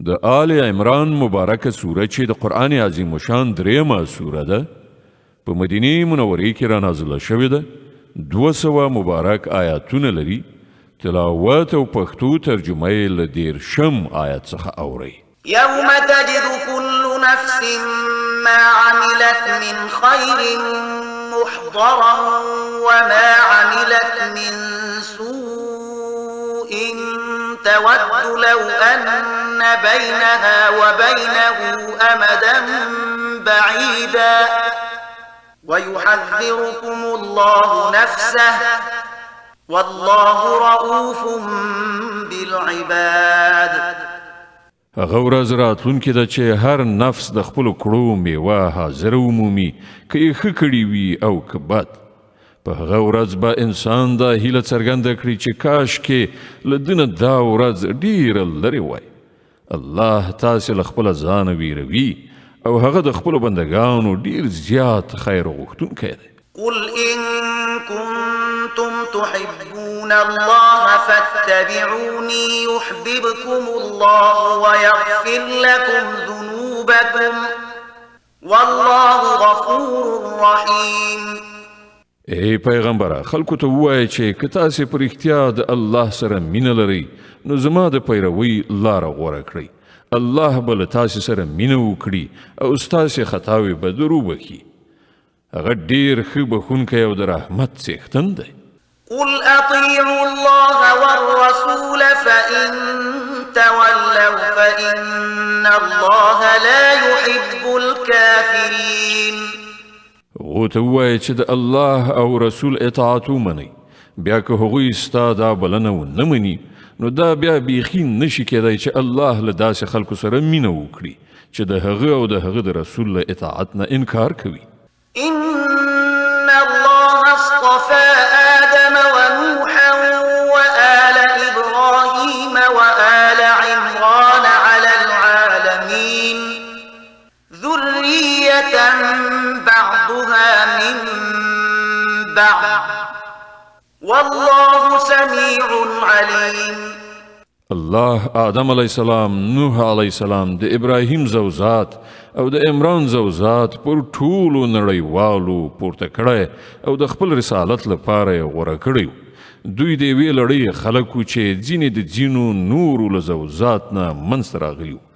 د آل عمران مبارکه سوره چې د قرآن عظیم شان دریمه سوره ده په مدینه منورې کې را نازله شوې ده 200 مبارک آیاتونه لري تلاوت او پښتو ترجمه یې له 10 آیت څخه اورئ يوم تجد كل نفس ما عملت من خير محضرا وما عملت من سوء تود لو أن بينها وبينه أمدا بعيدا ويحذركم الله نفسه والله رؤوف بالعباد. هغه ورځ راتلونکې ده چې هر نفس د خپلو کړو میوه حاضره ومومي که یې ښه کړي وي او که بد. په هغه ورځ به انسان دا هیله څرګنده کړي چې کاشکې له ده نه دا ورځ ډیره لرې وای. الله تاسې له خپله ځانه ویروي او هغه د خپلو بندګانو ډیر زیات خیر غوښتونکی دی. قل إن كنتم تحبون الله فاتبعوني يحببكم الله ويغفر لكم ذنوبكم والله غفور رحيم. ای پیغمبره خلکو ته ووایه چې که تاسې په رښتیا د الله سره مینه لرئ نو زما د پیروۍ لاره غوره کړئ. الله به له تاسې سره مینه وکړي او ستاسې خطاوې به در وبخي. هغه ډیر ښه بخونکی او د رحمت څښتن دی. قل أطيعوا الله والرسول فإن تولوا فإن الله لا يحب الكافرين. ورته ووایه چې د الله او رسول اطاعت ومنئ بیا که هغوی ستا دا بلنه ونه مني نو دا بیا بیخي نشي کېدی چې الله له داسې خلکو سره مینه وکړي چې د هغه او د هغه د رسول له اطاعت نه انکار کوي. إن الله اصطفى آدم ونوحا وآل إبراهيم وآل عمران على العالمين ذرية بعضها من بعض والله سميع عليم. الله آدم علیه السلام، نوح علیه السلام، د ابراهیم زوزات او د عمران زوزات پر ټولو نړیوالو پورته کړی او د خپل رسالت لپاره یې غوره کړی. دوی د یوې لړۍ خلک وو چې ځینې د ځینو نورو له زوزات نه منځته راغلي وو.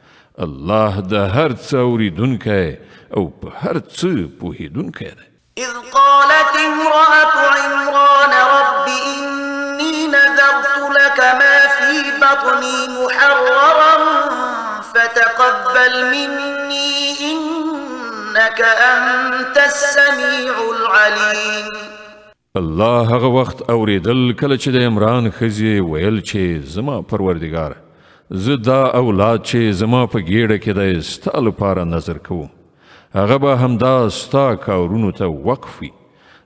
الله د هر څه اورېدونکی او په هر څه پوهېدونکی دی. إذ قالت امرأة عمران رب إني نذرت لك ما في بطني محررا فتقبل مني إنك أنت السميع العليم. الله هغه وخت اورېدل کله چې د عمران ښځې ویل چې زما پروردګاره زه دا اولاد چې زما په ګېډه کې دی ستا لپاره نظر کوم. هغه به همدا ستا کارونو ته وقف وي.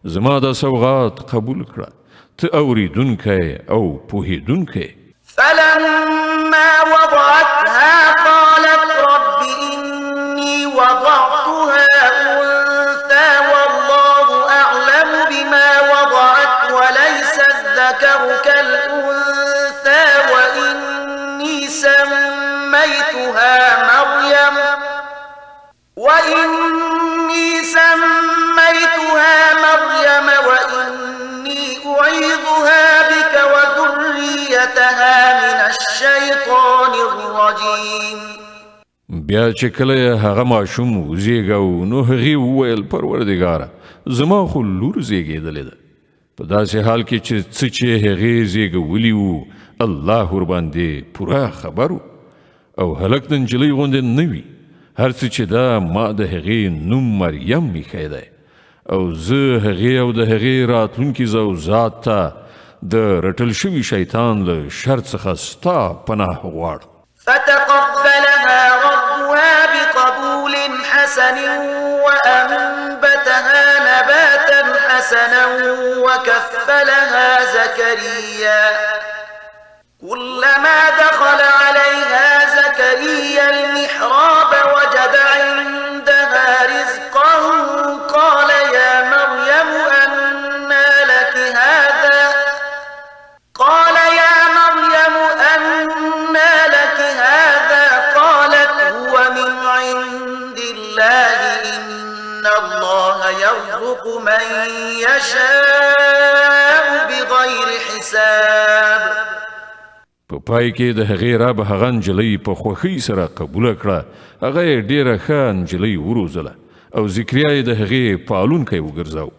زما دا سوغات قبول کړه. ته اورېدونکی او پوهېدونکی. فلما وضعتها قالت رب إني وضعتها أنثى والله أعلم بما وضعت وليس الذكر كالأنثى وإني سميتها مريم وإني أعيذها بك وذريتها من الشيطان الرجيم. بیا چې کله هغه ماشوم وزیږاو نو هغې وویل پروردګاره زما خو لور زیږېدلې ده. په داسې حال کې چې څه چې هغې زیږولي وو الله ورباندې پوره خبر و او هلک د نجلۍ غوندې نه وي. هر څه چې دا ما د هغې نوم مریم ایښی دی او زه هغې او د هغې راتلونکي زوزات ته د رټل شوي شیطان له شر څخه ستا پناه غواړم. فتقبلها ربها بقبول حسن وأنبتها نباتا حسنا وكفلها زكريا كلما دخل عليها زكريا المحراب وجد عندها رزقا قال يا مريم أنى لك هذا قالت يرزق من يشاء بغير حساب. په پای کې د هغې رب هغه نجلۍ په خوښۍ سره قبوله کړه. هغه یې ډېره ښه نجلۍ وروزله او ذکریا یې د هغې پالونکی وګرځاو.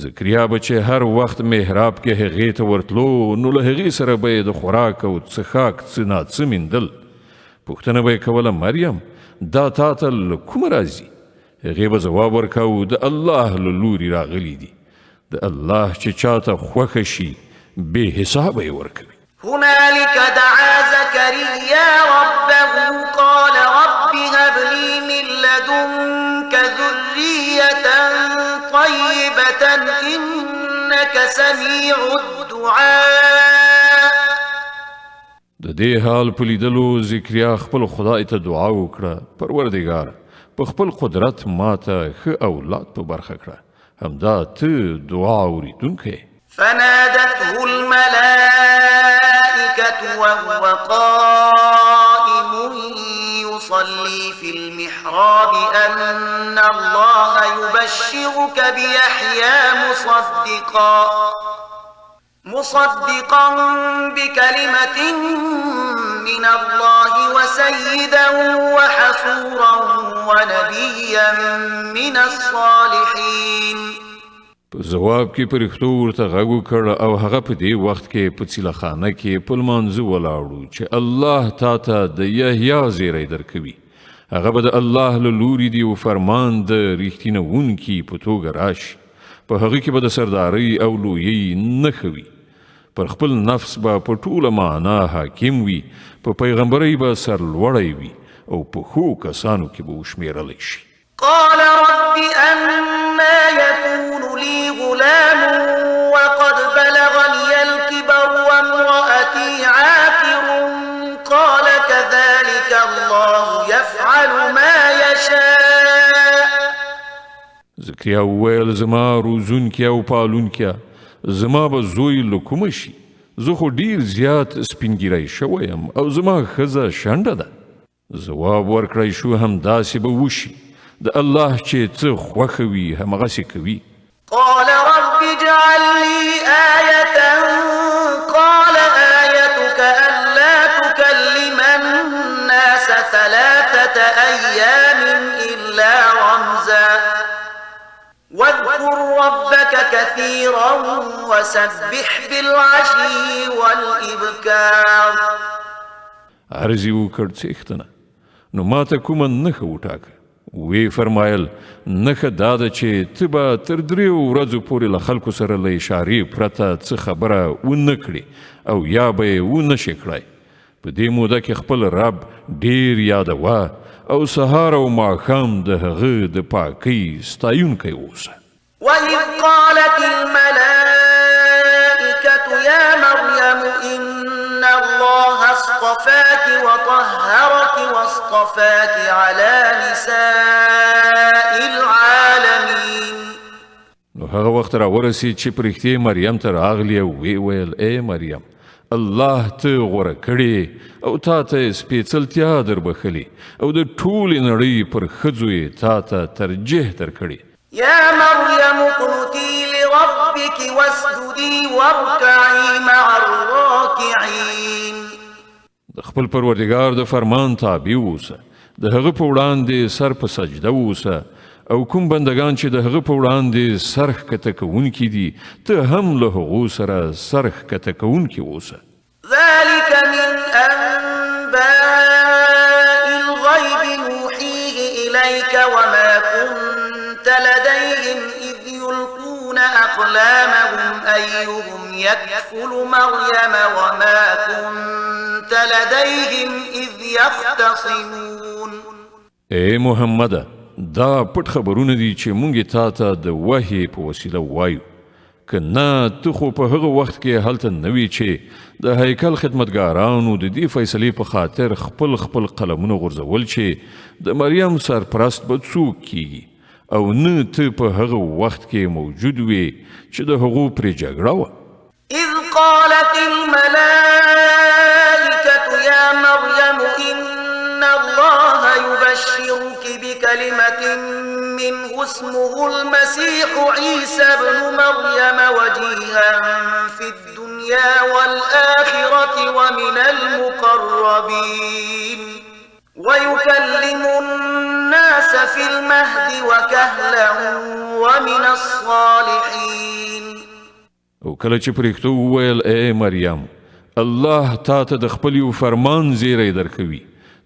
ذکریا به چې هر وخت محراب کې هغې ته ورتلو نو له هغې سره به یې د خوراک او څښاک څه ناڅه میندل. پوښتنه به یې کوله مریم دا تا ته له کومه راځي؟ هغې به ځواب ورکاو د الله له لورې راغلي دي. د الله چې چاته خوښه شي بې حسابه یې ورکوي. هنالك دعا زكريا ربه قال رب هب لي من لدنك ذرية طيبة إنك سميع الدعاء. د دې حال په لیدلو ذکریا خپل خدای ته دعا وکړه پروردګار په خپل قدرت ماته ښه اولاد په برخه کړه همدا ته دعا اورېدونکی. فنادته الملائكة وهو قائم يصلي في المحراب أن الله يبشرك بيحيى مصدقا بكلمة من الله وسيدا وحصورا ونبيا من الصالحين. په ځواب کې پرښتو ورته غږ وکړ او هغه په دې وخت کې په څیلخانه کې په لمانځه ولاړو چې الله تا ته د یحیی زیری درکوي. هغه به د الله له لورې دی او فرمان د ریښتینوونکي په توګه راشي. په هغه کې به د سردارۍ او لویۍ نښه وي. پر خپل نفس به په ټوله معنا حاکم وي. په پیغمبرۍ به سرلوړی وي او په ښو کسانو کې به وشمېرلی شي. قال رب أنا يكون لي غلام وقد بلغني الكبر وامرأتي عاقر قال كذلك الله يفعل ما يشاء. ذکریا وویل زما روزونکیا او پالونکیا زما به زوی له کومه شي؟ زه خو ډیر زیات سپینګیری شوی یم او زما ښځه شنډه ده. ځواب ورکړی شو همداسې به وشي. د الله چې څه خوښه وي همغسې کوي. قال رب اجعل لي آية قال آيتك ألا تكلم الناس 3 أيام إلا رمزا واذكر ربك كثيرا وسبح بالعشي والإبكار. عرضی وکړ څښتنه نو ماته کومه نښه وټاکه. وی فرمایل نښه دا ده چې ته به تر 3 ورځو پورې له خلکو سره له اشارې پرته څه خبره ونه کړې او یا به یې ونه شې کړی. په دې موده کې خپل رب ډیر یادوه او سهار او ماښام د هغه د پاکۍ ستایونکی اوسه. وإذ قالت الملائكة يا مريم إن الله اصطفاك وطهرك واصطفاك على نساء العالمين. نو هغه وخت را ورسید چې پرښتې مریم ته راغلی او وی ویل ای مریم الله ته غوره کړې او تا ته سپېڅلتیا دربښلې او د ټولې نړۍ پر ښځو یې تا ته ترجیح درکړې. يا مريم اقنتي لربك واسجدي واركعي مع الراكعين. د خپل پروردګار د فرمان تابع اوسه. د هغه په وړاندې سر په سجده اوسه او کوم بندگان چې د هغه په وړاندې سر ښکته کوونکي دي ته هم له هغو سره سر ښکته کوونکي اوسه. ذلك من أنباء الغيب نوحيه إليك وما كنت لديهم إذ يلقون أقلامهم أيهم يكفل مريم وما كنت لديهم إذ يختصمون. اے محمد دا پټ خبرونه دي چې مونږ تا ته د وحی په وسیله وایو. که نه ته خو په هغه وخت کې هلته نه وي چې د هیکل خدمتګارانو د دې فیصلې په خاطر خپل قلمونه غورځول چې د مریم سرپرست به څوک کیږي او نه ته په هغه وخت کې موجود وي چې د هغو پرې جګړه وه. إذ قالت الملائكة يا مريم إن الله ويبشرك بكلمة منه اسمه المسيح عيسى ابن مريم وجيها في الدنيا والآخرة ومن المقربين ويكلم الناس في المهد وكهلا ومن الصالحين. او کله چې پرښتو وویل اے مریم الله تا ته د خپل یو فرمان زیری درکوي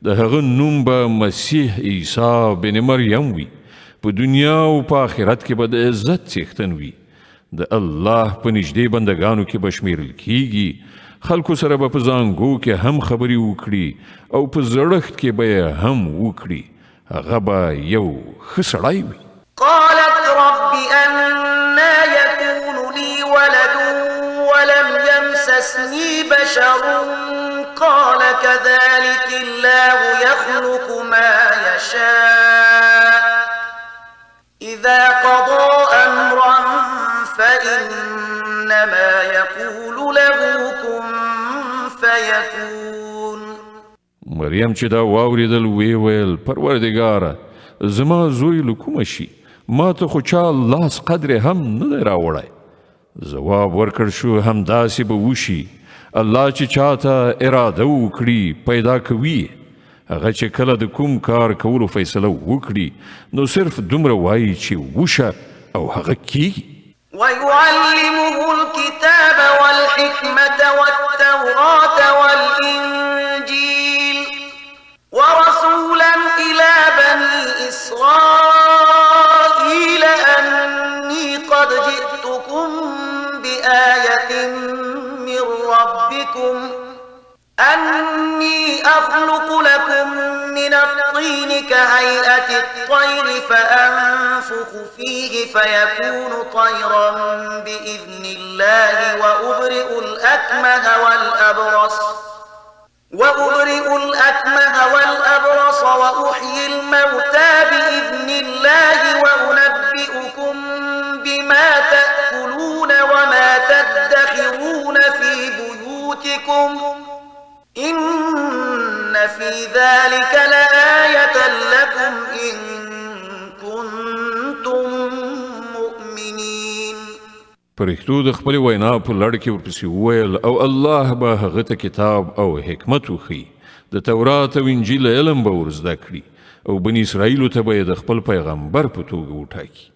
د هغه نوم به مسیح عیسی بن مریم وي په دنیا او په آخرت کې به د عزت څښتن وي د الله په نږدې بندګانو کې به شمیرل کیږي خلکو سره به په زانګو کې هم خبرې وکړي او په زړښت کې به هم وکړي هغه به یو ښه سړی وي. قالت رب أنا يكون لي ولد ولم يمسسني بشر قال كذلك الله يخلق ما يشاء إذا قضى أمرا فإنما يقول له كن فيكون. مریم چې دا واوریدل وی ویل پروردګاره زما زوی له کومه شي ما ته خو چا لاس قدر هم نه دی راوړی. ځواب ورکړ شو همداسې به وشي الله چې چاته اراده وکړي پیدا کوي هغه چې کله د کوم کار کولو فیصله وکړي نو صرف دومره وایي چې وشه او هغه کیږي. ويعلمه الكتاب والحكمة والتوراة والإنجيل ورسولا إلى بني إسرائيل أني قد جئتكم بآية من ربكم أني أخلق لكم من الطين كهيئة الطير فأنفخ فيه فيكون طيرا بإذن الله وأبرئ الأكمه والأبرص وأحيي الموتى بإذن الله وأنبئكم بما تأكلون وما تدخرون في بيوتكم إن في ذلك لآية لكم إن كنتم مؤمنين. پرښتو د خپل وینا په لړ کې ورپسې وویل او الله به هغه ته کتاب او حکمت وښیي د تورات او انجیل علم به ور زده کړي او بني اسرائیلو ته به یې د خپل پیغمبر په توګه وټاکي.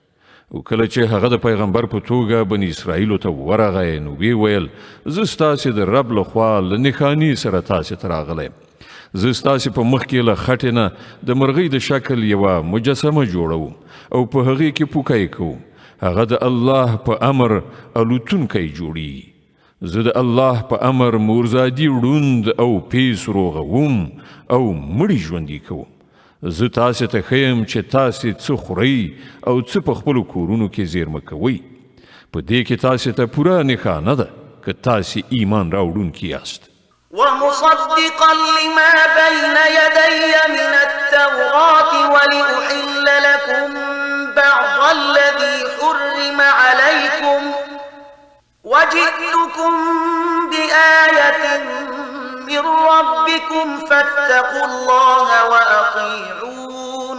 او کله چې هغه د پیغمبر په توګه بني اسرائیلو ته ورغی نو وی ویل زه ستاسې د رب لخوا له نښانې سره تاسې ته راغلی یم. زه ستاسې په مخ کې له خټې نه د مرغۍ د شکل یوه مجسمه جوړوم او په هغې کې پوکی کوم هغه د الله په امر الوتونکی جوړیږي. زه د الله په امر مورزادي ړوند او پیس روغوم او مړي ژوندي کوم. زه تاسې ته ښیم چې تاسې څه خورئ او څه په خپلو کورونو کې زیرمه کوئ. په دې کې تاسې ته پوره نښانه ده که تاسې ایمان راوړونکي یاست. ومصدقا لما بين يدي من التوراة ولأحل لكم بعض الذي حرم عليكم وجئتكم بآية من ربكم فاتقوا الله وأطيعون.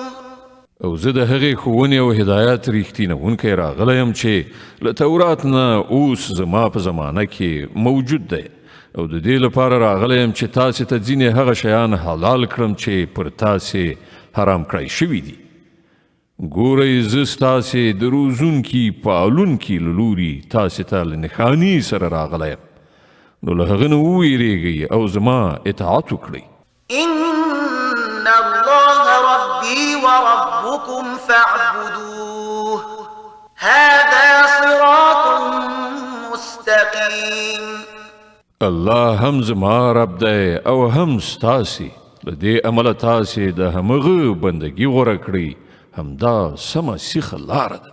او زه د هغې ښوونې او هدایت ریښتینونکی راغلی یم چې له تورات نه اوس زما په زمانه کې موجود دی او د دې لپاره راغلی یم چې تاسې ته ځینې هغه شیان حلال کړم چې پر تاسې حرام کړی شوي دي. ګورئ زه ستاسې د روزونکي پالونکي له لوري تاسې ته له نښانې سره راغلی یم نو له هغه نه وویرېږئ او زما اطاعت وکړئ. إن الله ربي وربكم فاعبدوه هذا صراط مستقيم. الله هم زما رب دی او هم ستاسې له دې عمله تاسې د همغه بندګي غوره کړئ همدا سمه سیخه لاره ده.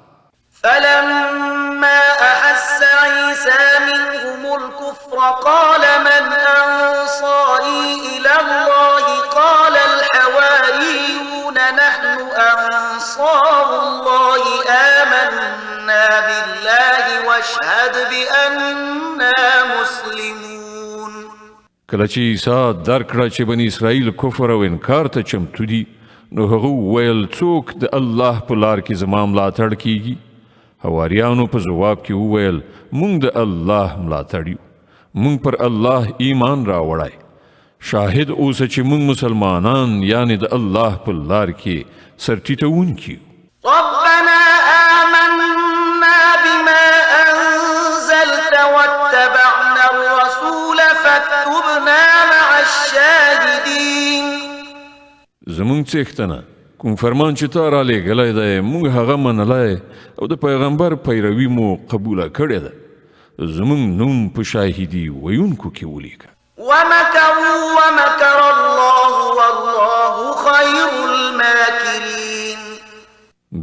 فلما أحس عيسى منهم الكفر قال من أنصاري إلى الله قال الحواريون نحن أنصار الله آمنا بالله واشهد بأننا مسلمون. کله چې عیسی درک کړه چې بني اسرائیل کفر او انکار ته چمتو دي نو هغه وویل څوک د الله په لار کې زما ملاتړ کیږي؟ حواریانو په جواب کې وویل موږ د الله ملاتړ یو، موږ پر الله ایمان راوړی. شاهد اوسه چې موږ مسلمانان یعنی د الله په لار کې سرټیټونکي یو. ربنا آمنا بما أنزلت واتبعنا الرسول فاكتبنا مع الشاهدين. زمونږ څښتنه کوم فرمان چې تا را لېږلی دی موږ هغه منلی او د پیغمبر پیروي مو قبوله کړې ده. زمونږ نوم په شاهدي ویونکو کې ولیکه. ومكروا ومكر الله والله خير الماكرين.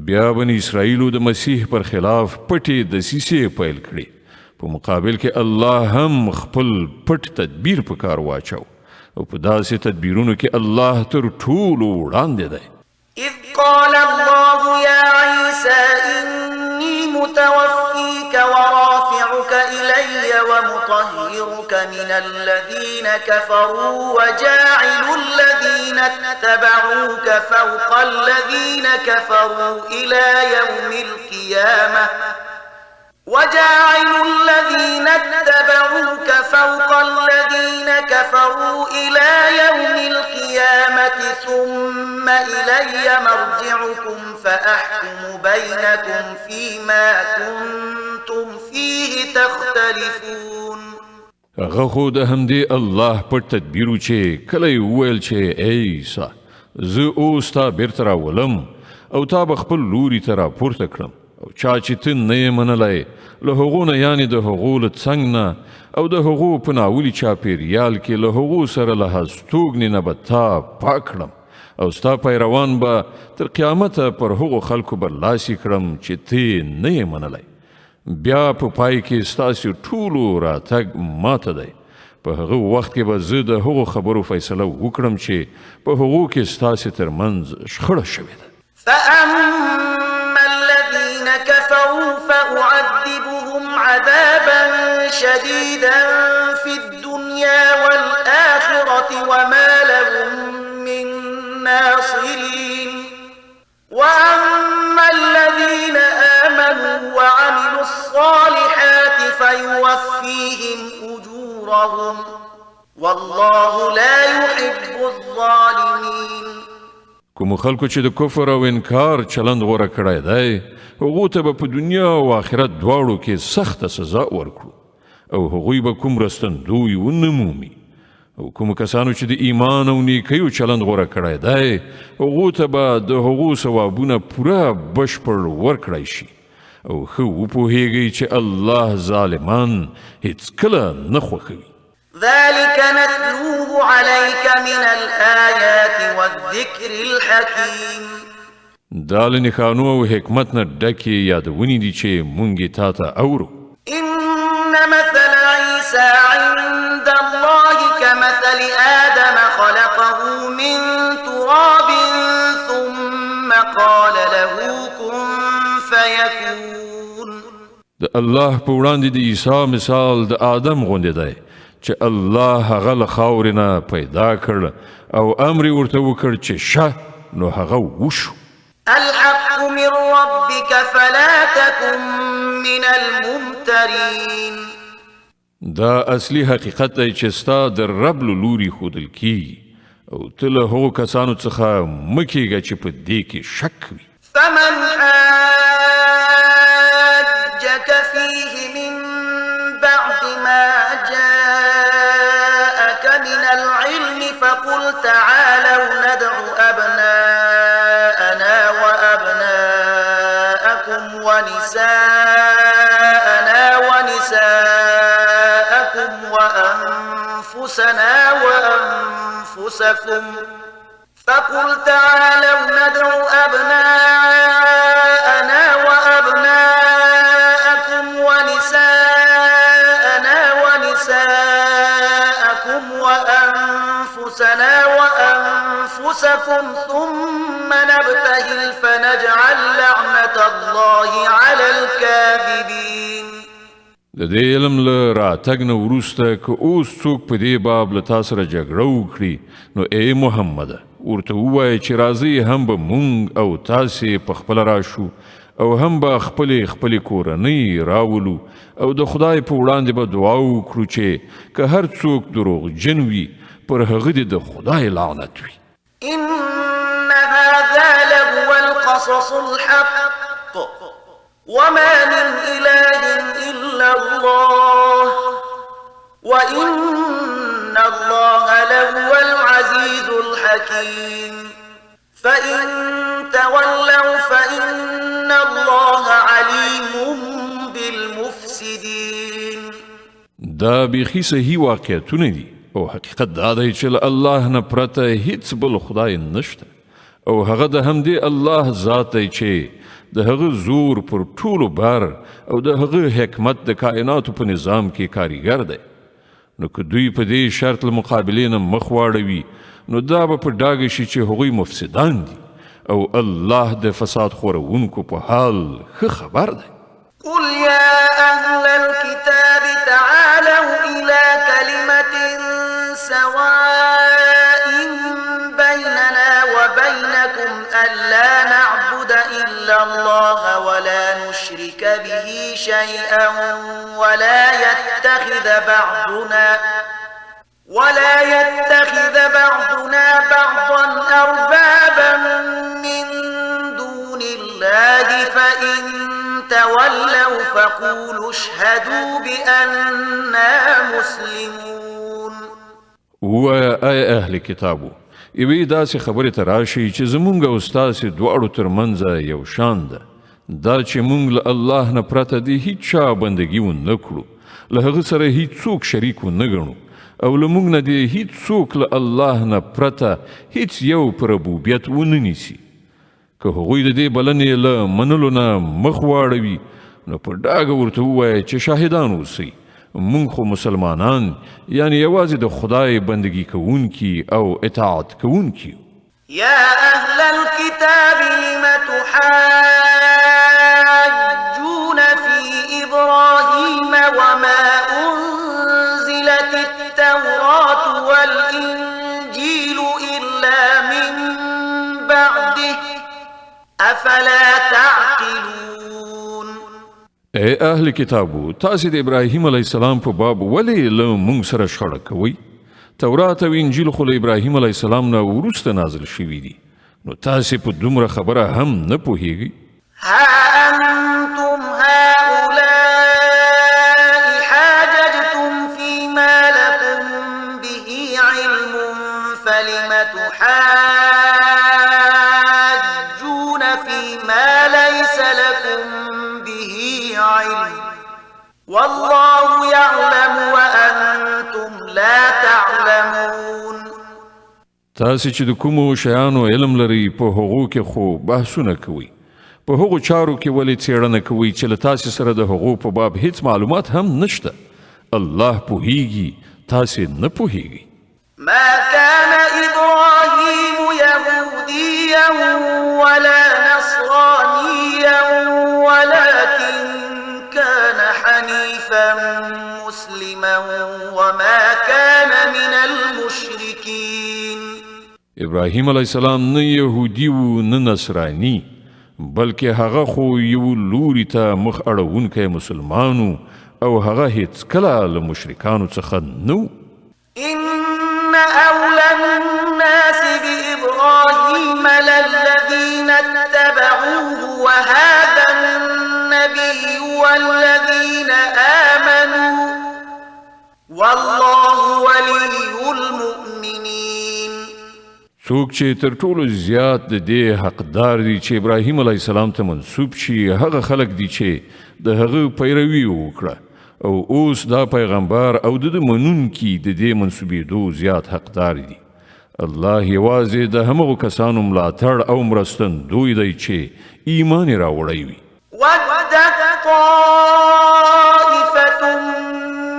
بیا بني اسرائیلو د مسیح پر خلاف پټې دسیسې پیل کړې، په مقابل کې الله هم خپل پټ تدبیر په کار واچو او په داسې تدبیرونو کې الله تر ټولو وړاندې دی. إذ قال الله يا عيسى إني متوفيك ورافعك إلي ومطهرك من الذين كفروا وجاعل الذين اتبعوك فوق الذين كفروا إلى يوم القيامة وجاعل الذين اتبعوك فوق الذين كفروا إلى يوم القيامة ثم إلي مرجعكم فأحكم بينكم فيما كنتم فيه تختلفون. هغه خو د همدې الله پر تدبیرو چې کله یې وویل چې ای عیسی زه اوس تا بیرته راولم او تا به خپل لوري ته راپورته کړم او چا چې ته نه یې منلی له هغو نه یعنې د هغو له څنګ نه او د هغو په ناولي چاپېریال کې له هغو سره له هستوګنې نه به تا پاک کړم او ستا پیروان به تر قیامته پر هغو خلکو برلاسي کړم چې ته نه یې منلی. بیا په پای کې ستاسې ټولو راتګ ماته دی. په هغه وخت کې به زه د هغو خبرو فیصله وکړم چې په هغو کې ستاسې ترمنځ شخړه شوې ده. فأما الذين كفروا فأعذبهم عذابا شديدا في الدنيا والآخرة وما لهم من ناصرين وأما الذين آمنوا وعملوا الصالحات فيوفيهم أجورهم والله لا يحب الظالمين. کوم خلکو چې د کفر او انکار چلند غوره کړی دی هغو ته به په دنیا او آخرت دواړو کې سخته سزا ورکړو او هغوی به کوم رستندوی ونه مومي. او کوم کسانو چې د ایمان او نیکیو چلند غوره کړی دی هغو ته به د هغو ثوابونه پوره بشپړ ورکړی شي او ښه وپوهیږئ چې الله ظالمان هیڅکله نه خوښوي. ذلك نتلوه عليك من الآيات والذكر الحكيم. دا له نښانو او حکمت نه ډکې یادونې دي چې مونږ یې تا ته اورو. إن مثل عيسى عند الله كمثل آدم خلقه من تراب ثم قال له كن فيكون. د الله په وړاندې د عیسی مثال د آدم غوندې دی چې الله هغه له خاورې نه پیدا کړ او امر یې ورته وکړ چې شه نو هغه وشو. الحق من ربك فلا تكن من الممترين. دا اصلي حقیقت دی چې ستا د رب له لوري ښودل کیږي او ته له هغو کسانو څخه مه کیږه چې په دې کې شک وي. فمن حاجك فيه من بعد ما جاءك من العلم فقل تعالوا ندع أبناءنا وأبناءكم ونساءنا ونساءكم وأنفسنا وأنفسكم فقل تعالوا ندع أبناءنا وأبناءكم ونساءنا ونساءكم وأنفسنا وأنفسكم ثم نبتهل فنجعل لعنة الله على الكاذبين. د دې علم له راتګ نه وروسته که اوس څوک په دې باب له تا سره جګړه وکړي نو ای محمده ورته ووایه چې راځئ هم به مونږ او تاسې په خپله راشو او هم به خپلې کورنۍ راولو او د خدای په وړاندې به دعا وکړو چې که هر څوک دروغجن وي پر هغه دې د خدای لعنت وي. إن هذا لهو القصص الحق وما من إله إلا الله وإن الله لهو العزيز الحكيم فإن تولوا فإن الله عليم بالمفسدين. دا بیخي صحیح واقعیتونه دي او حقیقت دا دی چې له الله نه پرته هیڅ بل خدای نشته او هغه د همدې الله ذات دی چې د هغه زور پر ټولو بار او د هغه حکمت د کائناتو په نظام کې کاریګر دی. نو که دوی په دې شرط له مقابلې نه مخ واړوي نو دا به په ډاګه شي چې هغوی مفسدان دي او الله د فساد خورونکو په حال ښه خبر دی. قل يا أهل الكتاب تعالوا إلى كلمة سواء بيننا وبينكم ألا نعبد إلا الله ولا نشرك به شيئا ولا يتخذ بعضنا بعضا أربابا من دون الله فإن تولوا فقولوا اشهدوا بأننا مسلمون. وای اهل کتابو یوې داسې خبرې ته راشي چې زمونږ او ستاسې دواړو ترمنځ یو شان ده دا چې مونږ له الله نه پرته د هیڅ چا بندګي ونه کړو له هغه سره هیڅوک شریک ونه ګڼو او له مونږ نه د هیڅ څوک له الله نه پرته هیڅ یو په ربوبیت ونه نیسي. که هغوی د دې بلنې له منلو نه مخ واړوي نو په ډاګه ورته ووایه چې شاهدان اوسئ مونږ خو مسلمانان یعنی یوازې د خدای بندگی کوونکي او اطاعت کوونکي. يا أهل الكتاب لم تحاجون في إبراهيم وما أنزلت التوراة والإنجيل إلا من بعده أفلا تعقلون. اے اهل کتابو تاسې د ابراهیم علیه السلام په باب ولې له مونږ سره شخړه کوئ؟ تورات او انجیل خو له ابراهیم علیه السلام نه وروسته نازل شوي دي نو تاسې په دومره خبره هم نه پوهیږئ؟ ها أنتم هؤلاء حاججتم فيما لكم به علم فلم تحاجون فيما ليس لكم به علم والله يعلم وأنتم لا تعلمون. تاسې چې د کومو شیانو علم لري په هغو کې خو بحثونه کوئ په هغو چارو کې ولې څېړنه کوئ چې له تاسې سره د هغو په باب هیڅ معلومات هم نشته. الله پوهیږي تاسې نه پوهیږئ. ما كان إبراهيم يهوديا ولا نصرانيا ولكن كان حنيفا مسلما وما كان من المشركين. ابراهیم علیه السلام نه یهودي و نه نصراني بلکې هغه خو یو لوري ته مخ اړوونکی مسلمانو او هغه هیڅ کله له مشرکانو څخه نو. إن أولى الناس بإبراهيم للذين اتبعوه وهذا النبي والذين آمنوا والله ولي المؤمنين. څوک چې تر ټولو زیات د دې حقدار دي چې ابراهیم علیه السلام ته منسوب شي هغه خلک دي چې د هغه پیروي وکړه او اوس دا پیغمبر او د منونکي د دې منسوبېدو زیات حقدار دي. الله یوازې د همغو کسانو ملاتړ او مرستندوی دی چې ایمان یې راوړی وي. ودت طائفة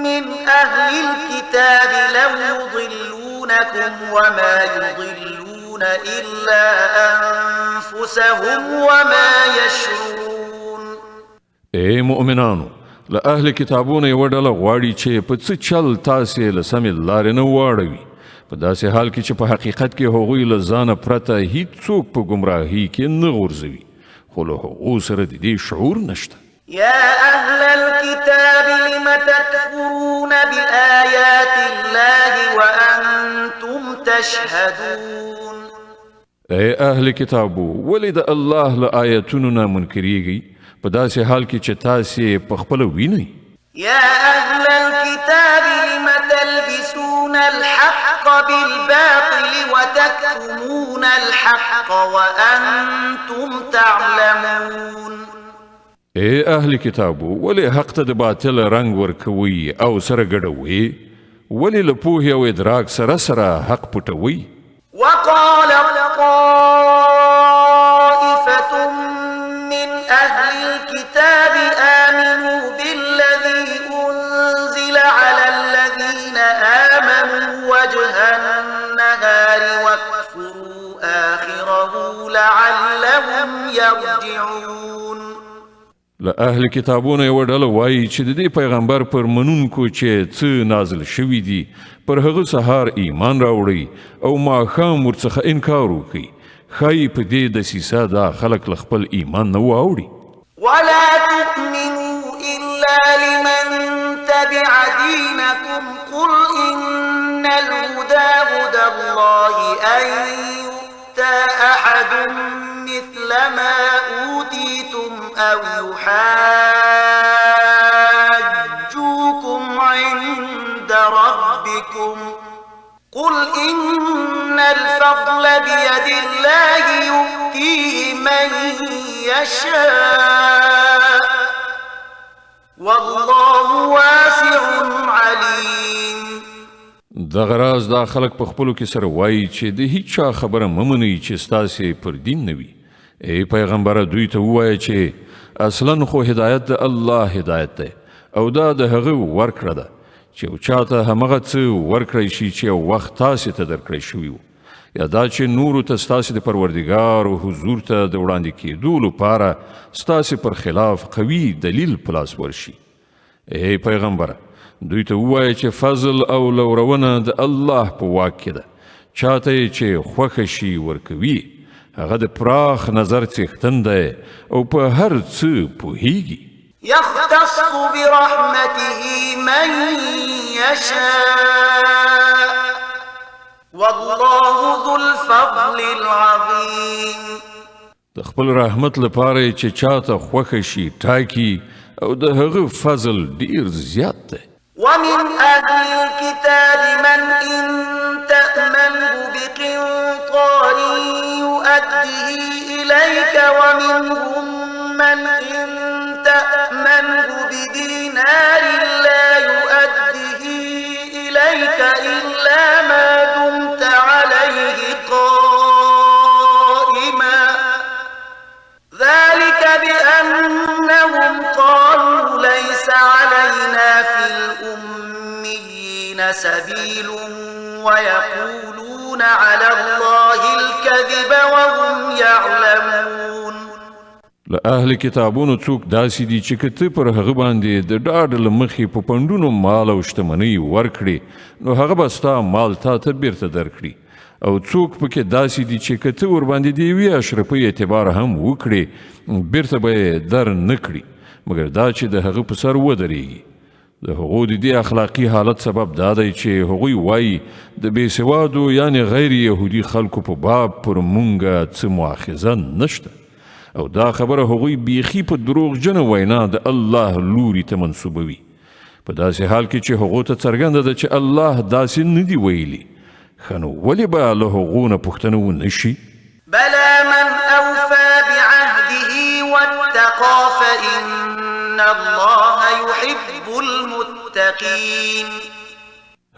من أهل الكتاب لو يضلونكم وما يضلون إلا أنفسهم وما يشعرون. اے مؤمنانو له اهل کتابونو یوه ډله غواړي چې په څه چل تاسې له سمې لارې نه واړوي په داسې حال کې چې په حقیقت کې هغوی له ځانه پرته هیڅوک په گمراهۍ کې نه غورځوي خو له هغو سره د دې شعور نشته. يا أهل الكتاب لم تكفرون بآيات الله وأنتم تشهدون. اے اهل کتابو ولې د الله له آیتونو نه منکریږئ په داسې حال کې چې تاسې په خپله وینئ. يا أهل الكتاب لم تلبسون الحق بالباطل وتكتمون الحق وأنتم تعلمون. اے اهل کتابو ولې حق ته د باطل رنګ ورکوي او سره ګډوي ولې له پوهې او ادراک سره سره حق پټوي. وقال طائفة من أهل الكتاب آمنوا بالذي أنزل على الذين آمنوا وجه النهار واكفروا آخره لعلهم يرجعون. له اهل کتابونو یو ډله وایي چې د دې پیغمبر پر منونکو چې څه نازل شوي دي پر هغه سهار ایمان راوړي او ماښام ورڅخه انکار وکړي ښایي په دې دسیسه دا خلک له خپل ایمان نه واوړي. ولا تؤمنوا إلا لمن تبع دينكم قل إن الهدى هدى الله أن يؤتى أحد مثل ما أوتيتم أو يحاجوكم عند ربكم قل إن الفضل بيد الله يؤتيه من يشاء والله واسع عليم. دغه راز دا خلک په خپلو کې سره وایي چې د هیڅ چا خبره مه منئ چې ستاسې پر دین نه وي. ای پیغمبره دوی ته ووایه چې اصلا خو هدایت د الله هدایت دی او دا د هغه ورکړه ده چې یو چاته همغه څه ورکړی شي چې یو وخت تاسې ته درکړی شوي وو یا دا چې نورو ته ستاسې د پروردګار حضور ته د وړاندې کېدو لپاره ستاسې پر خلاف قوي دلیل په لاس ورشي. ای پیغمبره دوی ته ووایه چې فضل او لورونه د الله په واک کې ده چاته یې چې خوښه شي ورکوي هغه د پراخ نظر څښتن دی او په هر څه پوهیږي. يختص برحمته من يشاء والله ذو الفضل العظيم. د خپل رحمت لپاره چې چاته خوښه شي ټاکي او د هغه فضل ډیر زیات دی. ومن أهل الكتاب من إن تأمنه بقنطار يؤديه إليك ومنهم من إن تأمنه بدينار لا يؤديه إليك إلا ما دمت عليه قائما ذلك بأنهم قالوا ليس علينا في الأميين سبيل ويقولون على الله الكذب وهم يعلمون. له اهل کتابونو څوک داسې دي چې که ته پر هغه باندې د ډاډ له مخې په پنډونو مال او شتمنۍ ورکړې نو هغه به ستا مال تا ته بیرته درکړي او څوک پکې داسې دي چې که ته ورباندې د یوې اشرفۍ اعتبار هم وکړې بیرته به یې در نه کړي مګر دا چې د هغه په سر ودرېږي. د هغو د دې اخلاقي حالت سبب دا دی چې هغوی وایي د بېسوادو یعنې غیر یهودي خلکو په باب پر مونږه څه مؤاخذه نشته او دا خبره هغوی بیخي په دروغجنه وینا د الله لوري ته منسوبوي په داسې حال کې چې هغو ته څرګنده ده چې الله داسې نه دي ویلي. ښه نو ولې به له هغو نه پوښتنه ونه شي؟ بلى من أوفى بعهده واتقى فإن الله يحب المتقين.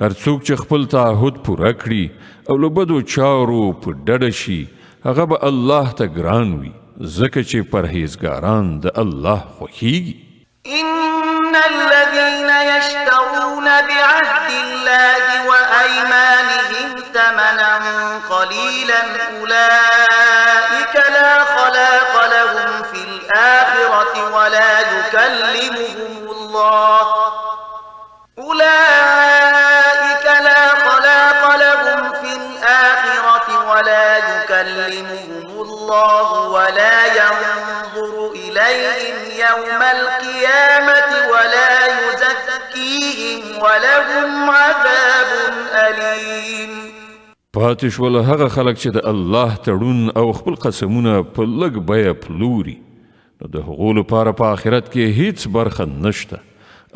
هر څوک چې خپل تعهد پوره کړي او له بدو چارو په ډډه شي هغه به الله ته ګران وي ځکه چې پرهیزګاران د الله خوښیږي. إن الذين يشترون بعهد الله وأيمانهم ثمنا قليلا أولئك لا خلاق لهم في الآخرة ولا يكلمهم الله الله ولا ينظر إليهم يوم القيامة ولا يزكيهم ولهم عذاب أليم. پاتې شول هغه خلک چې د الله تړون او خپل قسمونه په لږ بیه پلوري، نو د هغو لپاره په آخرت کې هیڅ برخه نشته.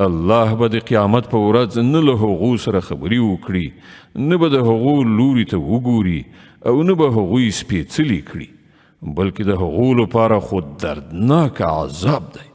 الله به د قیامت په ورځ نه له هغو سره خبرې وکړي، نه به د هغو لوري ته وګوري او نه به هغوی سپېڅلي کړي، بلکې د هغو لپاره خو دردناک عذاب دی.